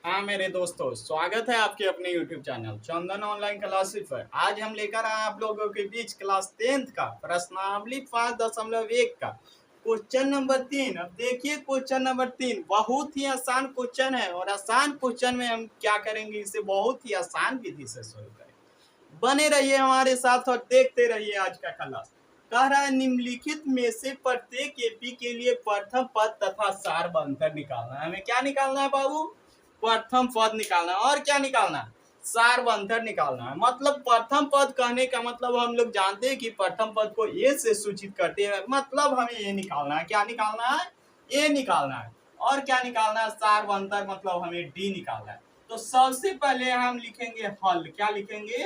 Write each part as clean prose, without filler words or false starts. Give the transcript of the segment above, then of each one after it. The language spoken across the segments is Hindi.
हाँ मेरे दोस्तों, स्वागत है आपके अपने YouTube चैनल चंदन ऑनलाइन क्लासेस पर। आज हम लेकर आए आप लोगों के बीच क्लास 10th का प्रश्नावली 5.1 का क्वेश्चन नंबर 3। अब देखिए क्वेश्चन नंबर 3 बहुत ही आसान क्वेश्चन है और आसान क्वेश्चन में हम क्या करेंगे, इसे बहुत ही आसान विधि से सोल्व करेंगे। बने रहिए हमारे साथ और देखते रहिए आज का क्लास। कह रहा है निम्नलिखित में से प्रत्येक एपी के लिए प्रथम पद तथा सार अंतर निकालना है। हमें क्या निकालना है बाबू? प्रथम पद निकालना है। और क्या निकालना है? सारवंतर निकालना है। मतलब प्रथम पद कहने का मतलब हम लोग जानते हैं कि प्रथम पद को ए से सूचित करते हैं, मतलब हमें ये निकालना है। क्या निकालना है? ए निकालना है। और क्या निकालना है? सारवंतर मतलब हमें डी निकालना है। तो सबसे पहले हम लिखेंगे हल। क्या लिखेंगे?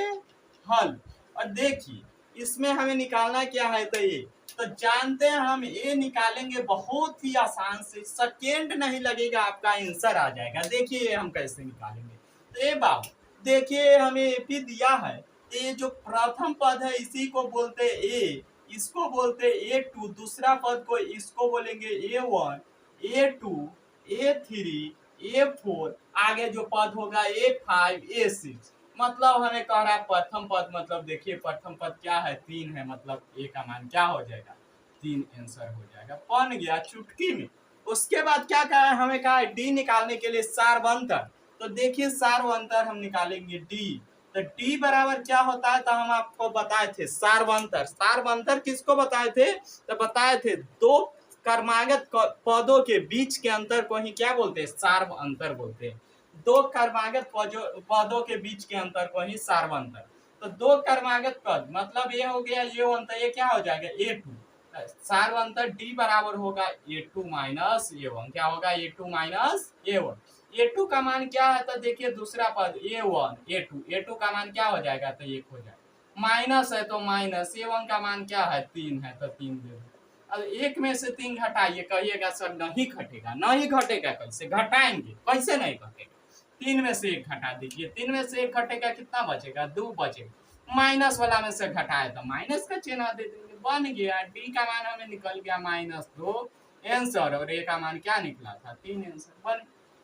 हल। और देखिए इसमें हमें निकालना क्या है, तो ये तो जानते हैं हम ये निकालेंगे बहुत ही आसान से, सेकेंड नहीं लगेगा, आपका आंसर आ जाएगा। देखिए हम कैसे निकालेंगे। तो ये बात देखिए, हमें एपी दिया है, ये जो प्रथम पद है इसी को बोलते ए, इसको बोलते ए टू, दूसरा पद को इसको बोलेंगे a one, a two, a three, a four, आगे जो पद होगा ए फाइव, ए सिक्स। मतलब हमें कह रहा है प्रथम पद, मतलब देखिए प्रथम पद क्या है? 3 है, मतलब ए का मान क्या हो जाएगा? 3 आंसर हो जाएगा। बन गया चुटकी में। उसके बाद क्या कहा है? हमें कहा है डी निकालने के लिए सारवंतर। तो देखिए सारवंतर हम निकालेंगे डी। तो डी बराबर क्या होता है? तो हम आपको बताए थे सारवंतर। सारवंतर किसको बताए थे? तो बताए थे दो कर्मागत पदों के बीच के अंतर को ही क्या बोलते हैं? सार्वअंतर बोलते हैं। दो कर्मागत पदों के बीच के अंतर को ही सार्वंतर। तो दो कर्मागत पद मतलब ये हो गया ये अंतर, ये क्या हो जाएगा? ए टू। सार्वंतर डी बराबर होगा a two minus a one. क्या होगा? A two minus a one. A two का मान क्या है? तो देखिए दूसरा पद a one, a two, a two का मान क्या हो जाएगा? तो एक हो जाएगा। माइनस है तो माइनस, ए वन का मान क्या है? 3 है तो 3 दे दो। अब एक में से 3 घटाइए, कहिएगा सर नहीं घटेगा। नहीं घटेगा, कैसे घटाएंगे? कैसे नहीं घटेगा? 3 में से 1 घटा दीजिए, 3 में से 1 घटेगा, कितना बचेगा? 2 बचेगा। माइनस वाला में से घटाए तो माइनस का चिन्ह दे देंगे। बन गया डी का मान हमें निकल गया -2 आंसर, और ए का मान क्या निकला था? 3 आंसर बन।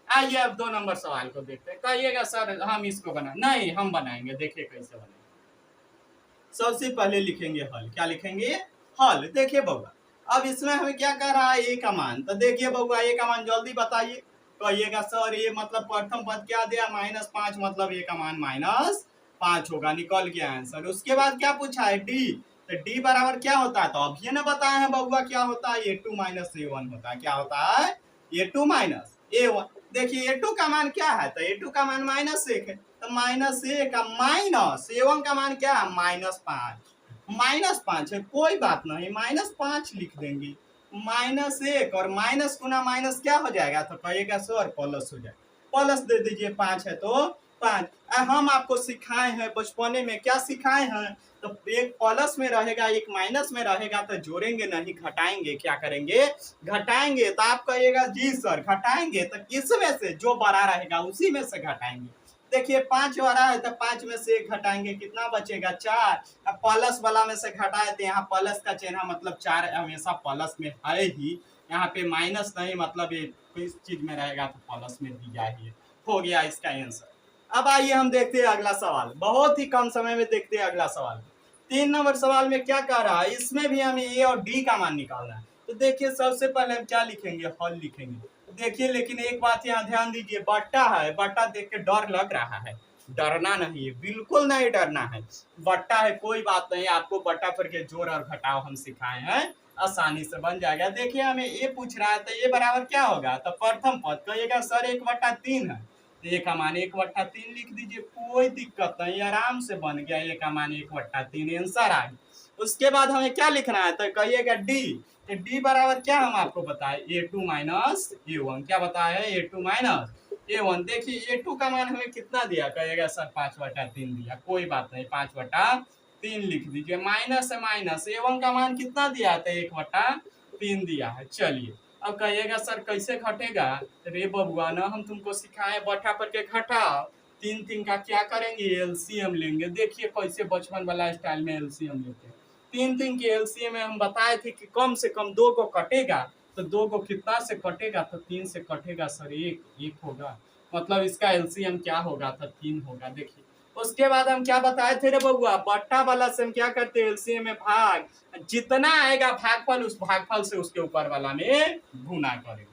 आइए अब 2 नंबर सवाल को देखते हैं। कहिएगा सर हम इसको बना नहीं, हम बनाएंगे। देखिए कैसे बनेगा। सबसे पहले लिखेंगे हल। क्या लिखेंगे? हल। देखिए बउआ, अब इसमें हमें क्या कर रहा है? ए का मान। तो देखिए बउआ ए का मान जल्दी बताइए। कहिएगा सर ये मतलब प्रथम पद क्या दिया? -5, मतलब ए का मान -5 होगा। निकल गया आंसर। उसके बाद क्या पूछा है? डी। तो डी बराबर क्या होता है? तो अभी ने बताया है बउआ क्या होता है? ए टू माइनस ए वन होता है। क्या होता है? ए टू माइनस ए वन। देखिए ए टू का मान क्या है? तो ए टू का मान -1 है। तो -1 का माइनस ए वन का मान क्या है? -5। -5 है, कोई बात नहीं, -5 लिख देंगे। -1 और माइनस गुना माइनस क्या हो जाएगा? तो कहिएगा सर प्लस हो जाएगा। प्लस दे दीजिए, 5 है तो 5। हम आपको सिखाए हैं बचपने में, क्या सिखाए हैं? तो एक प्लस में रहेगा, एक माइनस में रहेगा, तो जोड़ेंगे नहीं घटाएंगे। क्या करेंगे? घटाएंगे। तो आप कहिएगा जी सर घटाएंगे, तो किसमें से? जो बड़ा रहेगा उसी में से घटाएंगे। देखिए 5 वाला है तो 5 में से 1 घटाएंगे, कितना बचेगा? 4। अब प्लस वाला में से घटाए तो यहाँ प्लस का चिन्ह, मतलब 4 हमेशा प्लस में है ही, यहाँ पे माइनस नहीं, मतलब ये किस चीज में रहेगा तो प्लस में दिया ही है। हो गया इसका आंसर। अब आइए हम देखते हैं अगला सवाल। बहुत ही कम समय में देखते हैं अगला सवाल। 3 नंबर सवाल में क्या कह रहा है? इसमें भी हमें ए और डी का मान निकालना है। तो देखिए सबसे पहले हम क्या लिखेंगे? हल लिखेंगे। देखिए लेकिन एक बात यहाँ ध्यान दीजिए, बट्टा है, बट्टा देख के डर लग रहा है। डरना नहीं है, बिल्कुल नहीं डरना है। बट्टा है कोई बात नहीं, आपको बट्टा पर के जोड़ और घटाव हम सिखाए हैं, आसानी से बन जाएगा। देखिए हमें ये पूछ रहा है तो ये बराबर क्या होगा? तो प्रथम पद कहिएगा सर 1/3 है, तो ए का मान 1/3 लिख दीजिए, कोई दिक्कत नहीं, आराम से बन गया। ए का मान 1/3 आंसर आ गया। उसके बाद हमें क्या लिखना है? तो कहिएगा डी। तो डी बराबर क्या हम आपको बताए? ए टू माइनस ए वन। क्या बताया है? ए टू माइनस ए वन। देखिए ए टू का मान हमें कितना दिया? कहेगा सर 5/3 दिया, कोई बात नहीं, 5/3 लिख दीजिए। माइनस है माइनस, ए वन का मान कितना दिया था? 1/3 दिया है। चलिए अब कहिएगा सर कैसे घटेगा? रे बबुआ ना हम तुमको सिखाए बटा पर के घटाओ। 3 का क्या करेंगे? एलसीएम लेंगे। देखिए कैसे बचपन वाला स्टाइल में एलसीएम लेते हैं। 3 के एलसीएम में हम बताए थे कि कम से कम 2 को कटेगा तो 2 को कितना से कटेगा, तो 3 से कटेगा सर, एक होगा, मतलब इसका एलसीएम क्या होगा, तो 3 होगा। देखिए उसके बाद हम क्या बताए थे रे बउआ, बट्टा वाला से हम क्या करते हैं, एलसीएम में भाग, जितना आएगा भागफल उस भागफल से उसके ऊपर वाला में गुना करेंगे।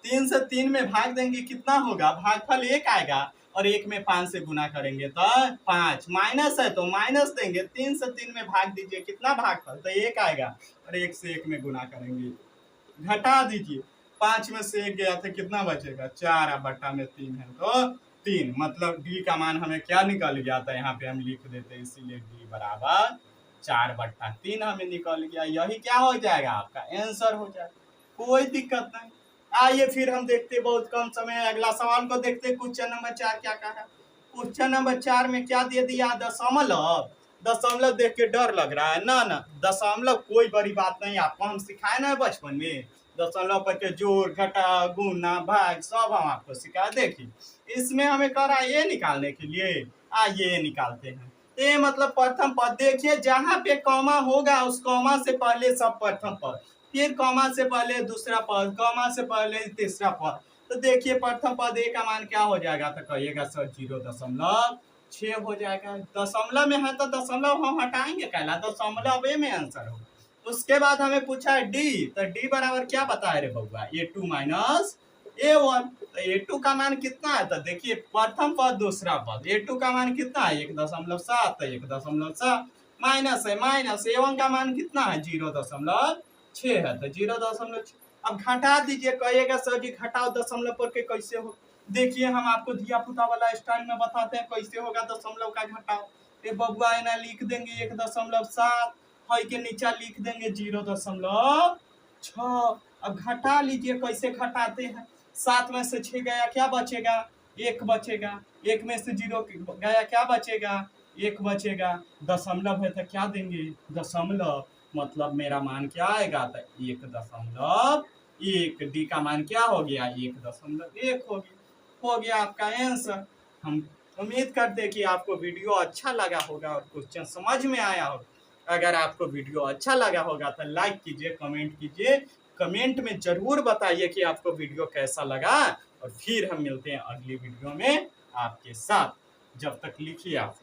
3 से 3 में भाग देंगे कितना होगा, भागफल 1 आएगा, और 1 में 5 से गुना करेंगे तो 5, माइनस है तो माइनस देंगे, 3 से 3 में भाग दीजिए कितना भागफल, तो 1 आएगा, और 1 से 1 में गुना करेंगे, घटा दीजिए, 5 में से 1 गया तो कितना बचेगा, 4, अब बट्टा में 3 है तो 3, मतलब डी का मान हमें क्या निकल गया था, यहाँ पे हम लिख देते हैं, इसीलिए डी बराबर 4/3 हमें निकल गया। यही क्या हो जाएगा, आपका आंसर हो जाएगा, कोई दिक्कत नहीं। आइए फिर हम देखते, बहुत कम समय, अगला सवाल को देखते। क्वेश्चन नंबर 4 क्या कहा, क्वेश्चन नंबर 4 में क्या दे दिया, दशमलव। दशमलव देख के डर लग रहा है ना, ना दशमलव कोई बड़ी बात नहीं, आपको हम सिखाए ना बचपन में, दशमलव पर के जोड़ घटा गुना भाग सब हम आपको सिखाए। देखिए इसमें हमें कह रहा है ये निकालने के लिए, ये निकालते हैं। ये मतलब प्रथम पद, देखिए जहाँ पे कॉमा होगा उस कॉमा से पहले सब प्रथम पद, फिर कॉमा से पहले दूसरा पद, कॉमा से पहले तीसरा पद। तो देखिए प्रथम पद ए का मान क्या हो जाएगा, तो कहिएगा सर 0.6 हो जाएगा। दशमलव में है तो दशमलव हम हटाएंगे, कहला दशमलव ए में आंसर होगा। उसके बाद हमें पूछा है डी, तो डी बराबर क्या बताए रे बउआ, A2 माइनस A1। तो A2 का मान कितना है, तो देखिए प्रथम पद दूसरा पद, A2 का मान कितना है 1.7, तो 1.7 माइनस है, माइनस A1 का मान कितना है 0.6 है, तो 0.6। अब घटा दीजिए, कहिएगा सर जी घटाओ दशमलव पर के कैसे हो। देखिए हम आपको धिया पुता वाला स्टाइल में बताते हैं कैसे होगा दशमलव का घटाओ। ये बबुआ है ना, लिख देंगे 1.7, हई के नीचा लिख देंगे 0.6। अब घटा लीजिए, कैसे घटाते हैं, 7 में से 6 गया क्या बचेगा, 1 बचेगा, 1 में से 0 गया क्या बचेगा, 1 बचेगा। दशमलव है तो क्या देंगे, दशमलव, मतलब मेरा मान क्या आएगा, तो 1.1। डी का मान क्या हो गया, 1.1 हो गया आपका आंसर। हम उम्मीद करते हैं कि आपको वीडियो अच्छा लगा होगा और क्वेश्चन समझ में आया होगा। अगर आपको वीडियो अच्छा लगा होगा तो लाइक कीजिए, कमेंट कीजिए, कमेंट में जरूर बताइए कि आपको वीडियो कैसा लगा, और फिर हम मिलते हैं अगली वीडियो में आपके साथ। जब तक लिखिए आप।